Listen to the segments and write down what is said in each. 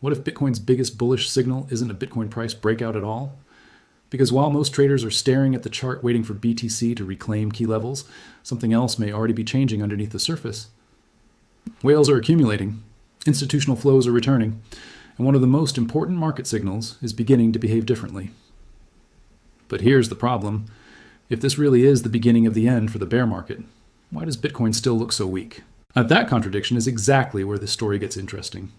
What if Bitcoin's biggest bullish signal isn't a Bitcoin price breakout at all? Because while most traders are staring at the chart waiting for BTC to reclaim key levels, something else may already be changing underneath the surface. Whales are accumulating, institutional flows are returning, and one of the most important market signals is beginning to behave differently. But here's the problem. If this really is the beginning of the end for the bear market, why does Bitcoin still look so weak? That contradiction is exactly where this story gets interesting.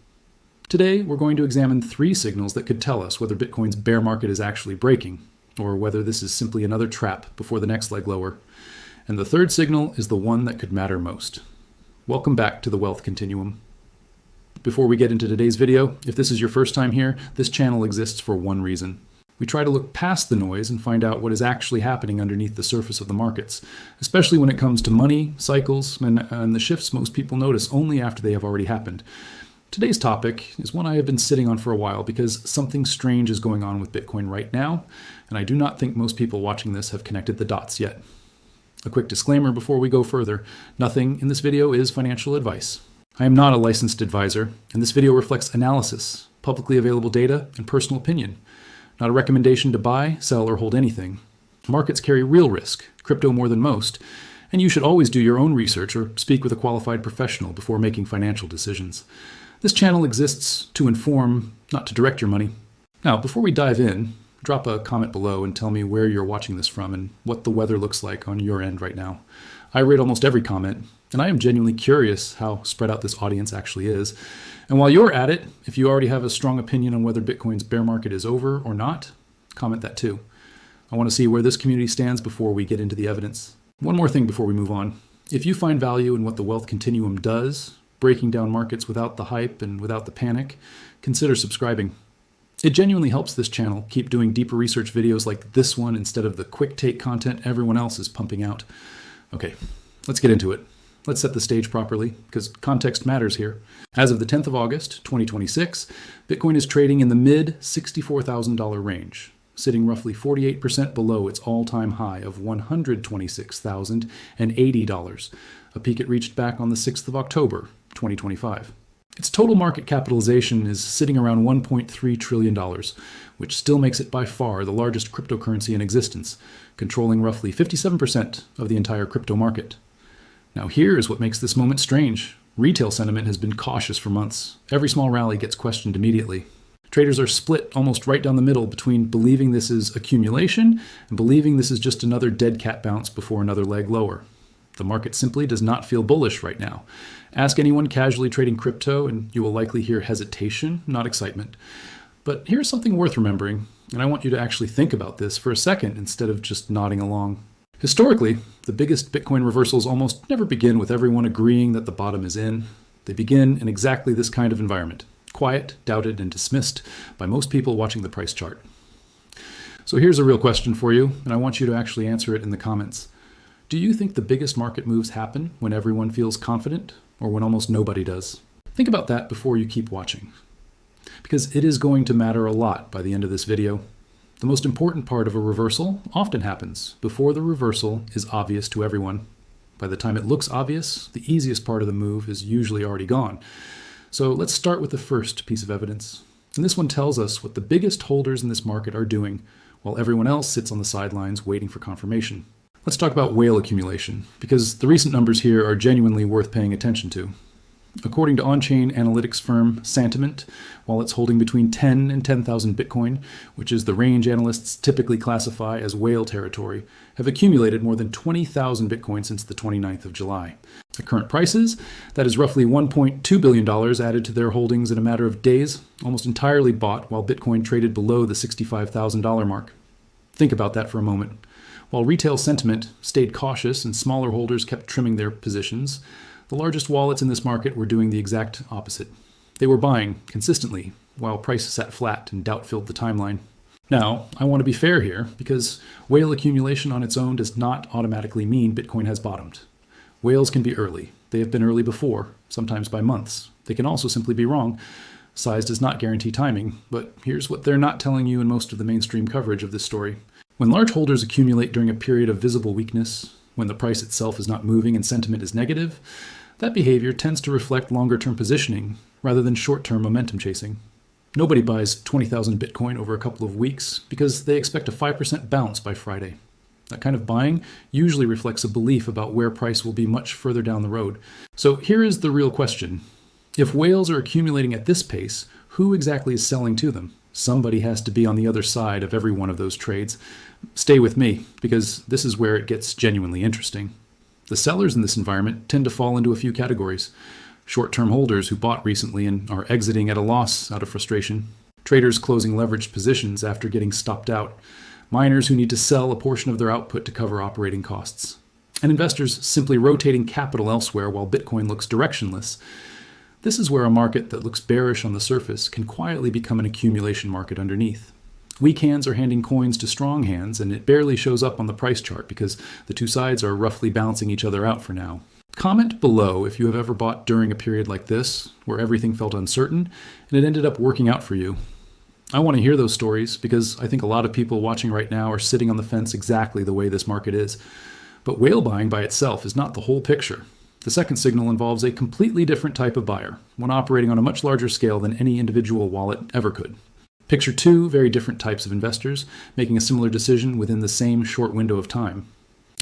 Today, we're going to examine 3 signals that could tell us whether Bitcoin's bear market is actually breaking, or whether this is simply another trap before the next leg lower. And the third signal is the one that could matter most. Welcome back to the Wealth Continuum. Before we get into today's video, if this is your first time here, this channel exists for one reason. We try to look past the noise and find out what is actually happening underneath the surface of the markets, especially when it comes to money, cycles, and the shifts most people notice only after they have already happened. Today's topic is one I have been sitting on for a while because something strange is going on with Bitcoin right now, and I do not think most people watching this have connected the dots yet. A quick disclaimer before we go further: nothing in this video is financial advice. I am not a licensed advisor, and this video reflects analysis, publicly available data, and personal opinion. Not a recommendation to buy, sell, or hold anything. Markets carry real risk, crypto more than most, and you should always do your own research or speak with a qualified professional before making financial decisions. This channel exists to inform, not to direct your money. Now, before we dive in, drop a comment below and tell me where you're watching this from and what the weather looks like on your end right now. I read almost every comment, and I am genuinely curious how spread out this audience actually is. And while you're at it, if you already have a strong opinion on whether Bitcoin's bear market is over or not, comment that too. I want to see where this community stands before we get into the evidence. One more thing before we move on. If you find value in what the Wealth Continuum does, breaking down markets without the hype and without the panic, consider subscribing. It genuinely helps this channel keep doing deeper research videos like this one instead of the quick take content everyone else is pumping out. Okay, let's get into it. Let's set the stage properly, because context matters here. As of the 10th of August, 2026, Bitcoin is trading in the mid $64,000 range, sitting roughly 48% below its all-time high of $126,080, a peak it reached back on the 6th of October, 2025. Its total market capitalization is sitting around $1.3 trillion, which still makes it by far the largest cryptocurrency in existence, controlling roughly 57% of the entire crypto market. Now here is what makes this moment strange. Retail sentiment has been cautious for months. Every small rally gets questioned immediately. Traders are split almost right down the middle between believing this is accumulation and believing this is just another dead cat bounce before another leg lower. The market simply does not feel bullish right now. Ask anyone casually trading crypto and you will likely hear hesitation, not excitement. But here's something worth remembering, and I want you to actually think about this for a second instead of just nodding along. Historically, the biggest Bitcoin reversals almost never begin with everyone agreeing that the bottom is in. They begin in exactly this kind of environment: quiet, doubted, and dismissed by most people watching the price chart. So here's a real question for you, and I want you to actually answer it in the comments. Do you think the biggest market moves happen when everyone feels confident, or when almost nobody does? Think about that before you keep watching, because it is going to matter a lot by the end of this video. The most important part of a reversal often happens before the reversal is obvious to everyone. By the time it looks obvious, the easiest part of the move is usually already gone. So let's start with the first piece of evidence. And this one tells us what the biggest holders in this market are doing, while everyone else sits on the sidelines waiting for confirmation. Let's talk about whale accumulation, because the recent numbers here are genuinely worth paying attention to. According to on-chain analytics firm Santiment, while it's holding between 10 and 10,000 Bitcoin, which is the range analysts typically classify as whale territory, have accumulated more than 20,000 Bitcoin since the 29th of July. At current prices, that is roughly $1.2 billion added to their holdings in a matter of days, almost entirely bought while Bitcoin traded below the $65,000 mark. Think about that for a moment. While retail sentiment stayed cautious and smaller holders kept trimming their positions, the largest wallets in this market were doing the exact opposite. They were buying consistently, while price sat flat and doubt filled the timeline. Now, I want to be fair here, because whale accumulation on its own does not automatically mean Bitcoin has bottomed. Whales can be early. They have been early before, sometimes by months. They can also simply be wrong. Size does not guarantee timing, but here's what they're not telling you in most of the mainstream coverage of this story. When large holders accumulate during a period of visible weakness, when the price itself is not moving and sentiment is negative, that behavior tends to reflect longer-term positioning rather than short-term momentum chasing. Nobody buys 20,000 Bitcoin over a couple of weeks because they expect a 5% bounce by Friday. That kind of buying usually reflects a belief about where price will be much further down the road. So here is the real question. If whales are accumulating at this pace, who exactly is selling to them? Somebody has to be on the other side of every one of those trades. Stay with me, because this is where it gets genuinely interesting. The sellers in this environment tend to fall into a few categories. Short-term holders who bought recently and are exiting at a loss out of frustration. Traders closing leveraged positions after getting stopped out. Miners who need to sell a portion of their output to cover operating costs. And investors simply rotating capital elsewhere while Bitcoin looks directionless. This is where a market that looks bearish on the surface can quietly become an accumulation market underneath. Weak hands are handing coins to strong hands, and it barely shows up on the price chart because the two sides are roughly balancing each other out for now. Comment below if you have ever bought during a period like this, where everything felt uncertain, and it ended up working out for you. I want to hear those stories because I think a lot of people watching right now are sitting on the fence exactly the way this market is. But whale buying by itself is not the whole picture. The second signal involves a completely different type of buyer, one operating on a much larger scale than any individual wallet ever could. Picture two very different types of investors making a similar decision within the same short window of time.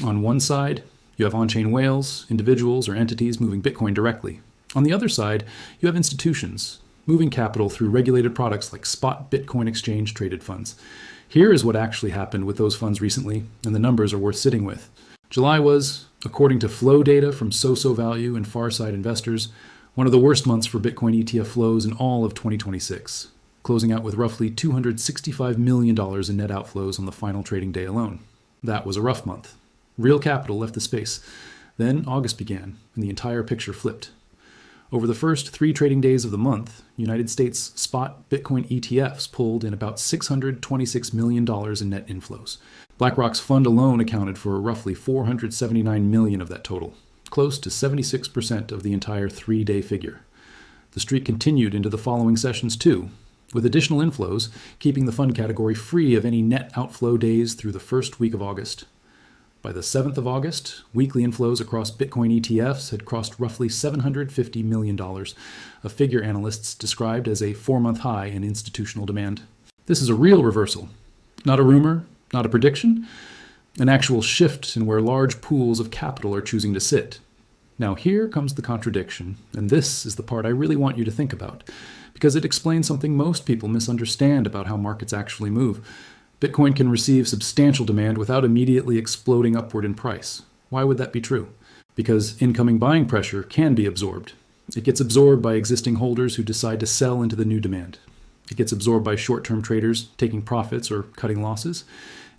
On one side, you have on-chain whales, individuals or entities moving Bitcoin directly. On the other side, you have institutions moving capital through regulated products like spot Bitcoin exchange traded funds. Here is what actually happened with those funds recently, and the numbers are worth sitting with. July was, according to flow data from So Value and Farside investors, one of the worst months for Bitcoin ETF flows in all of 2026, closing out with roughly $265 million in net outflows on the final trading day alone. That was a rough month. Real capital left the space. Then August began, and the entire picture flipped. Over the first 3 trading days of the month, United States spot Bitcoin ETFs pulled in about $626 million in net inflows. BlackRock's fund alone accounted for roughly $479 million of that total, close to 76% of the entire 3-day figure. The streak continued into the following sessions too, with additional inflows keeping the fund category free of any net outflow days through the first week of August. By the 7th of August, weekly inflows across Bitcoin ETFs had crossed roughly $750 million, a figure analysts described as a 4-month high in institutional demand. This is a real reversal. Not a rumor, not a prediction, an actual shift in where large pools of capital are choosing to sit. Now here comes the contradiction, and this is the part I really want you to think about, because it explains something most people misunderstand about how markets actually move. Bitcoin can receive substantial demand without immediately exploding upward in price. Why would that be true? Because incoming buying pressure can be absorbed. It gets absorbed by existing holders who decide to sell into the new demand. It gets absorbed by short-term traders taking profits or cutting losses.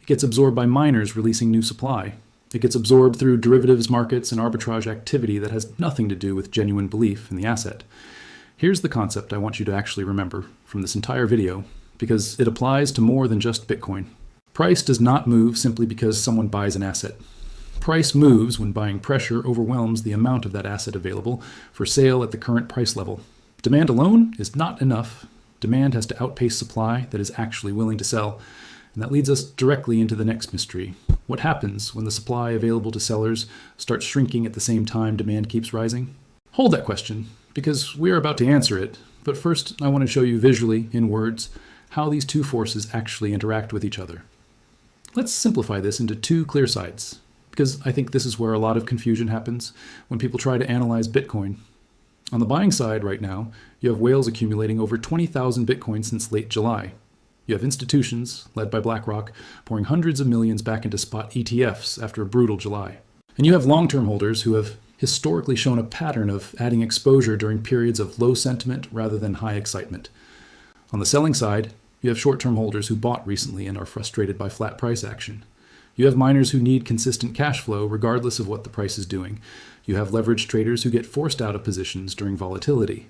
It gets absorbed by miners releasing new supply. It gets absorbed through derivatives markets and arbitrage activity that has nothing to do with genuine belief in the asset. Here's the concept I want you to actually remember from this entire video, because it applies to more than just Bitcoin. Price does not move simply because someone buys an asset. Price moves when buying pressure overwhelms the amount of that asset available for sale at the current price level. Demand alone is not enough. Demand has to outpace supply that is actually willing to sell. And that leads us directly into the next mystery. What happens when the supply available to sellers starts shrinking at the same time demand keeps rising? Hold that question, because we're about to answer it. But first, I want to show you visually, in words, how these two forces actually interact with each other. Let's simplify this into 2 clear sides, because I think this is where a lot of confusion happens when people try to analyze Bitcoin. On the buying side right now, you have whales accumulating over 20,000 Bitcoin since late July. You have institutions, led by BlackRock, pouring hundreds of millions back into spot ETFs after a brutal July. And you have long-term holders who have historically shown a pattern of adding exposure during periods of low sentiment rather than high excitement. On the selling side, you have short-term holders who bought recently and are frustrated by flat price action. You have miners who need consistent cash flow regardless of what the price is doing. You have leveraged traders who get forced out of positions during volatility.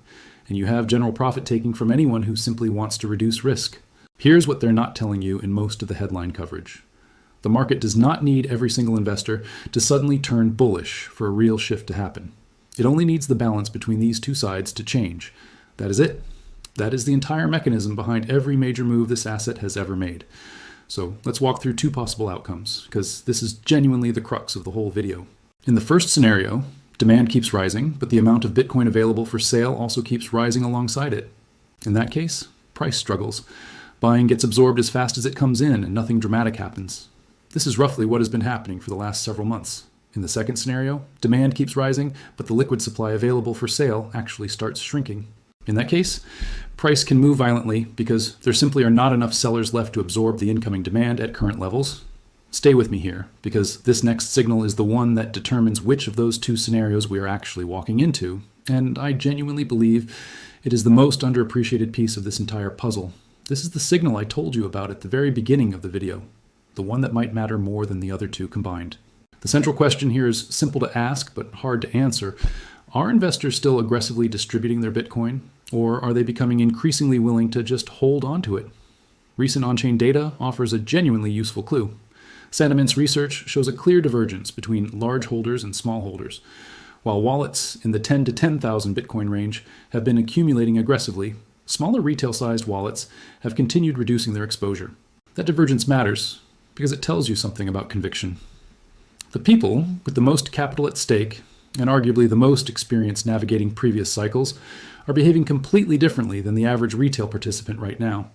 And you have general profit taking from anyone who simply wants to reduce risk. Here's what they're not telling you in most of the headline coverage. The market does not need every single investor to suddenly turn bullish for a real shift to happen. It only needs the balance between these two sides to change. That is it. That is the entire mechanism behind every major move this asset has ever made. So let's walk through 2 possible outcomes, because this is genuinely the crux of the whole video. In the first scenario, demand keeps rising, but the amount of Bitcoin available for sale also keeps rising alongside it. In that case, price struggles. Buying gets absorbed as fast as it comes in and nothing dramatic happens. This is roughly what has been happening for the last several months. In the second scenario, demand keeps rising, but the liquid supply available for sale actually starts shrinking. In that case, price can move violently because there simply are not enough sellers left to absorb the incoming demand at current levels. Stay with me here, because this next signal is the one that determines which of those two scenarios we are actually walking into, and I genuinely believe it is the most underappreciated piece of this entire puzzle. This is the signal I told you about at the very beginning of the video, the one that might matter more than the other two combined. The central question here is simple to ask, but hard to answer. Are investors still aggressively distributing their Bitcoin, or are they becoming increasingly willing to just hold on to it? Recent on-chain data offers a genuinely useful clue. Sentiment's research shows a clear divergence between large holders and small holders. While wallets in the 10 to 10,000 Bitcoin range have been accumulating aggressively, smaller retail-sized wallets have continued reducing their exposure. That divergence matters because it tells you something about conviction. The people with the most capital at stake, and arguably the most experience navigating previous cycles, are behaving completely differently than the average retail participant right now.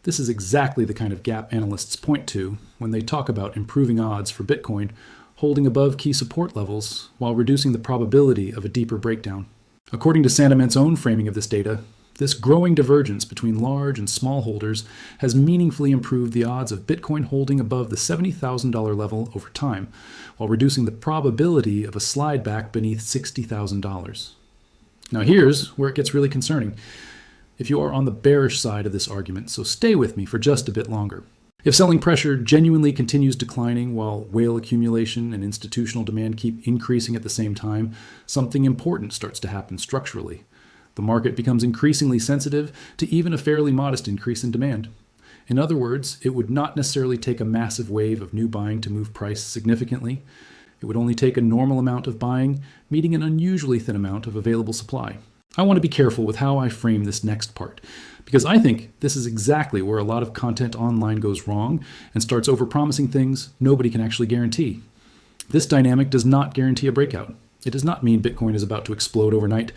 This is exactly the kind of gap analysts point to when they talk about improving odds for Bitcoin holding above key support levels while reducing the probability of a deeper breakdown. According to Sandiment's own framing of this data, this growing divergence between large and small holders has meaningfully improved the odds of Bitcoin holding above the $70,000 level over time, while reducing the probability of a slide back beneath $60,000. Now here's where it gets really concerning. If you are on the bearish side of this argument, so stay with me for just a bit longer. If selling pressure genuinely continues declining while whale accumulation and institutional demand keep increasing at the same time, something important starts to happen structurally. The market becomes increasingly sensitive to even a fairly modest increase in demand. In other words, it would not necessarily take a massive wave of new buying to move price significantly. It would only take a normal amount of buying, meeting an unusually thin amount of available supply. I want to be careful with how I frame this next part, because I think this is exactly where a lot of content online goes wrong and starts overpromising things nobody can actually guarantee. This dynamic does not guarantee a breakout. It does not mean Bitcoin is about to explode overnight.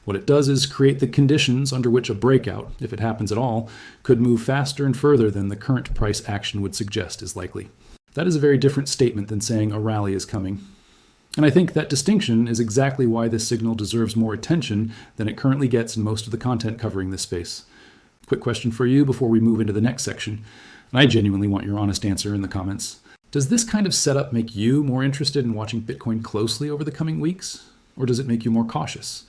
What it does is create the conditions under which a breakout, if it happens at all, could move faster and further than the current price action would suggest is likely. That is a very different statement than saying a rally is coming. And I think that distinction is exactly why this signal deserves more attention than it currently gets in most of the content covering this space. Quick question for you before we move into the next section, and I genuinely want your honest answer in the comments. Does this kind of setup make you more interested in watching Bitcoin closely over the coming weeks, or does it make you more cautious?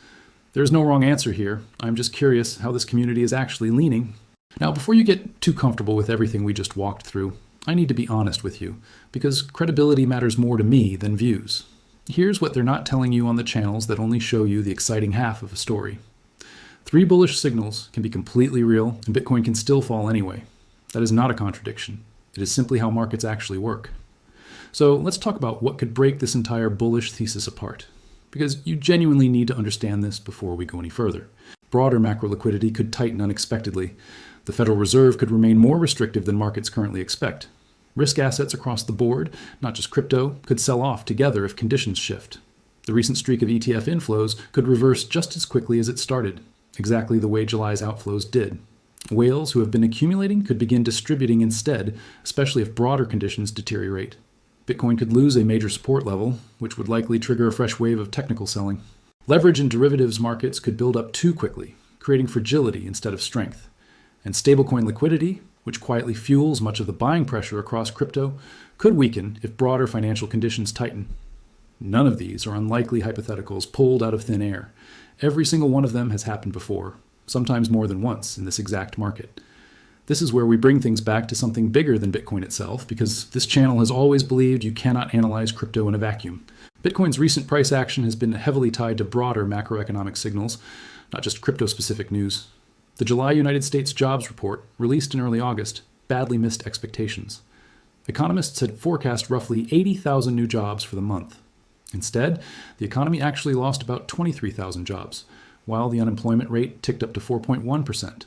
There's no wrong answer here. I'm just curious how this community is actually leaning. Now, before you get too comfortable with everything we just walked through, I need to be honest with you, because credibility matters more to me than views. Here's what they're not telling you on the channels that only show you the exciting half of a story. 3 bullish signals can be completely real, and Bitcoin can still fall anyway. That is not a contradiction. It is simply how markets actually work. So let's talk about what could break this entire bullish thesis apart, because you genuinely need to understand this before we go any further. Broader macro liquidity could tighten unexpectedly. The Federal Reserve could remain more restrictive than markets currently expect. Risk assets across the board, not just crypto, could sell off together if conditions shift. The recent streak of ETF inflows could reverse just as quickly as it started, exactly the way July's outflows did. Whales who have been accumulating could begin distributing instead, especially if broader conditions deteriorate. Bitcoin could lose a major support level, which would likely trigger a fresh wave of technical selling. Leverage in derivatives markets could build up too quickly, creating fragility instead of strength. And stablecoin liquidity, which quietly fuels much of the buying pressure across crypto, could weaken if broader financial conditions tighten. None of these are unlikely hypotheticals pulled out of thin air. Every single one of them has happened before, sometimes more than once in this exact market. This is where we bring things back to something bigger than Bitcoin itself, because this channel has always believed you cannot analyze crypto in a vacuum. Bitcoin's recent price action has been heavily tied to broader macroeconomic signals, not just crypto-specific news. The July United States jobs report, released in early August, badly missed expectations. Economists had forecast roughly 80,000 new jobs for the month. Instead, the economy actually lost about 23,000 jobs, while the unemployment rate ticked up to 4.1%.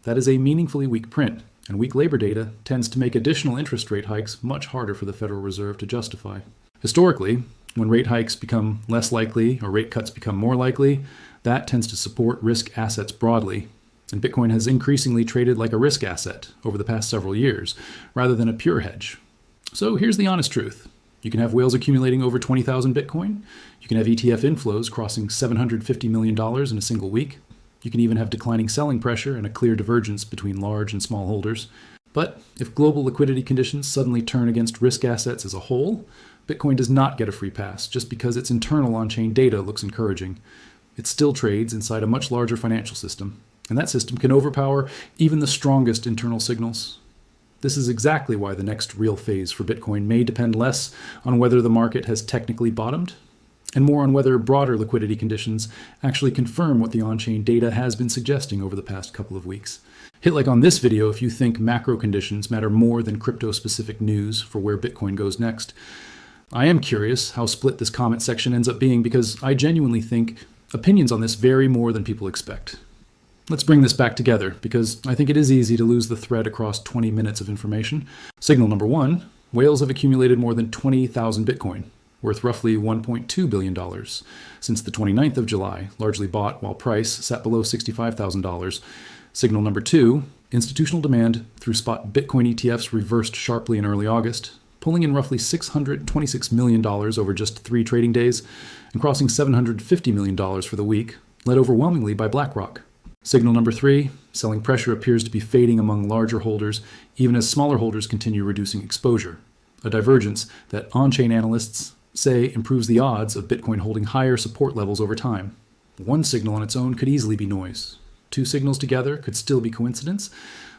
That is a meaningfully weak print, and weak labor data tends to make additional interest rate hikes much harder for the Federal Reserve to justify. Historically, when rate hikes become less likely or rate cuts become more likely, that tends to support risk assets broadly, And Bitcoin has increasingly traded like a risk asset over the past several years, rather than a pure hedge. So here's the honest truth. You can have whales accumulating over 20,000 Bitcoin. You can have ETF inflows crossing $750 million in a single week. You can even have declining selling pressure and a clear divergence between large and small holders. But if global liquidity conditions suddenly turn against risk assets as a whole, Bitcoin does not get a free pass just because its internal on-chain data looks encouraging. It still trades inside a much larger financial system, and that system can overpower even the strongest internal signals. This is exactly why the next real phase for Bitcoin may depend less on whether the market has technically bottomed, and more on whether broader liquidity conditions actually confirm what the on-chain data has been suggesting over the past couple of weeks. Hit like on this video if you think macro conditions matter more than crypto-specific news for where Bitcoin goes next. I am curious how split this comment section ends up being because I genuinely think opinions on this vary more than people expect. Let's bring this back together because I think it is easy to lose the thread across 20 minutes of information. Signal number one, whales have accumulated more than 20,000 Bitcoin, worth roughly $1.2 billion, since the 29th of July, largely bought while price sat below $65,000. Signal number two, institutional demand through spot Bitcoin ETFs reversed sharply in early August, pulling in roughly $626 million over just 3 trading days and crossing $750 million for the week, led overwhelmingly by BlackRock. Signal number three, selling pressure appears to be fading among larger holders, even as smaller holders continue reducing exposure, a divergence that on-chain analysts say improves the odds of Bitcoin holding higher support levels over time. One signal on its own could easily be noise. 2 signals together could still be coincidence,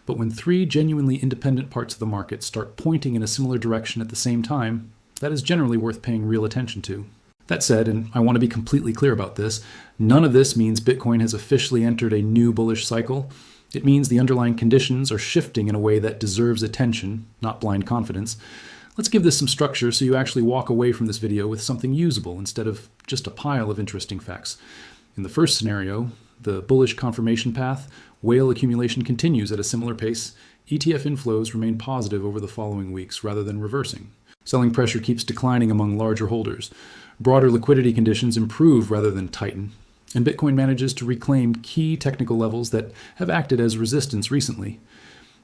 but when 3 genuinely independent parts of the market start pointing in a similar direction at the same time, that is generally worth paying real attention to. That said, and I want to be completely clear about this, none of this means Bitcoin has officially entered a new bullish cycle. It means the underlying conditions are shifting in a way that deserves attention, not blind confidence. Let's give this some structure so you actually walk away from this video with something usable instead of just a pile of interesting facts. In the first scenario, the bullish confirmation path, whale accumulation continues at a similar pace. ETF inflows remain positive over the following weeks rather than reversing. Selling pressure keeps declining among larger holders. Broader liquidity conditions improve rather than tighten. And Bitcoin manages to reclaim key technical levels that have acted as resistance recently.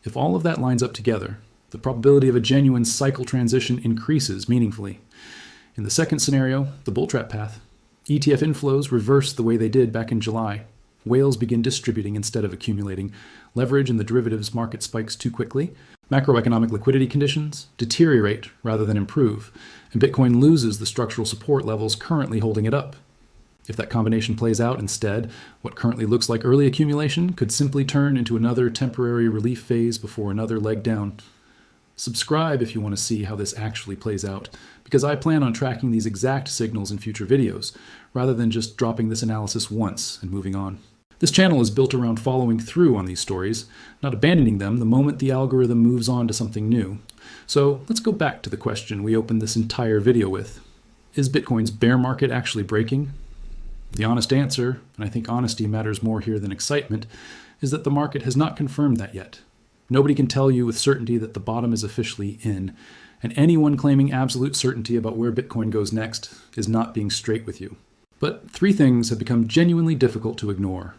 If all of that lines up together, the probability of a genuine cycle transition increases meaningfully. In the second scenario, the bull trap path, ETF inflows reverse the way they did back in July. Whales begin distributing instead of accumulating. Leverage in the derivatives market spikes too quickly. Macroeconomic liquidity conditions deteriorate rather than improve, and Bitcoin loses the structural support levels currently holding it up. If that combination plays out instead, what currently looks like early accumulation could simply turn into another temporary relief phase before another leg down. Subscribe if you want to see how this actually plays out, because I plan on tracking these exact signals in future videos, rather than just dropping this analysis once and moving on. This channel is built around following through on these stories, not abandoning them the moment the algorithm moves on to something new. So let's go back to the question we opened this entire video with. Is Bitcoin's bear market actually breaking? The honest answer, and I think honesty matters more here than excitement, is that the market has not confirmed that yet. Nobody can tell you with certainty that the bottom is officially in, and anyone claiming absolute certainty about where Bitcoin goes next is not being straight with you. But 3 things have become genuinely difficult to ignore.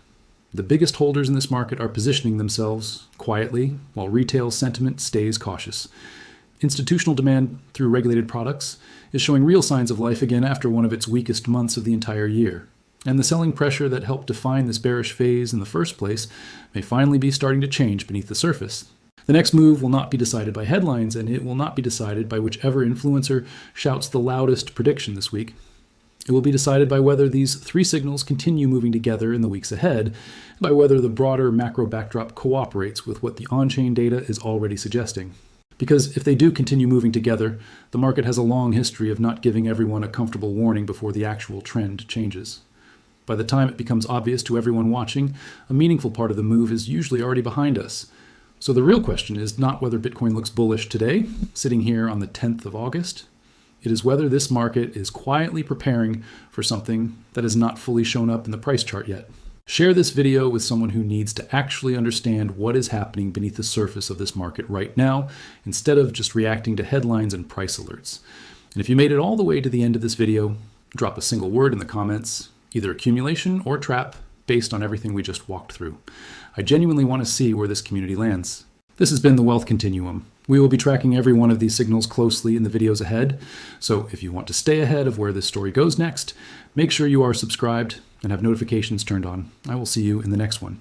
The biggest holders in this market are positioning themselves quietly, while retail sentiment stays cautious. Institutional demand through regulated products is showing real signs of life again after one of its weakest months of the entire year. And the selling pressure that helped define this bearish phase in the first place may finally be starting to change beneath the surface. The next move will not be decided by headlines, and it will not be decided by whichever influencer shouts the loudest prediction this week. It will be decided by whether these 3 signals continue moving together in the weeks ahead, and by whether the broader macro backdrop cooperates with what the on-chain data is already suggesting. Because if they do continue moving together, the market has a long history of not giving everyone a comfortable warning before the actual trend changes. By the time it becomes obvious to everyone watching, a meaningful part of the move is usually already behind us. So the real question is not whether Bitcoin looks bullish today, sitting here on the 10th of August. It is whether this market is quietly preparing for something that has not fully shown up in the price chart yet. Share this video with someone who needs to actually understand what is happening beneath the surface of this market right now, instead of just reacting to headlines and price alerts. And if you made it all the way to the end of this video, drop a single word in the comments, either accumulation or trap, based on everything we just walked through. I genuinely want to see where this community lands. This has been the Wealth Continuum. We will be tracking every one of these signals closely in the videos ahead, so if you want to stay ahead of where this story goes next, make sure you are subscribed and have notifications turned on. I will see you in the next one.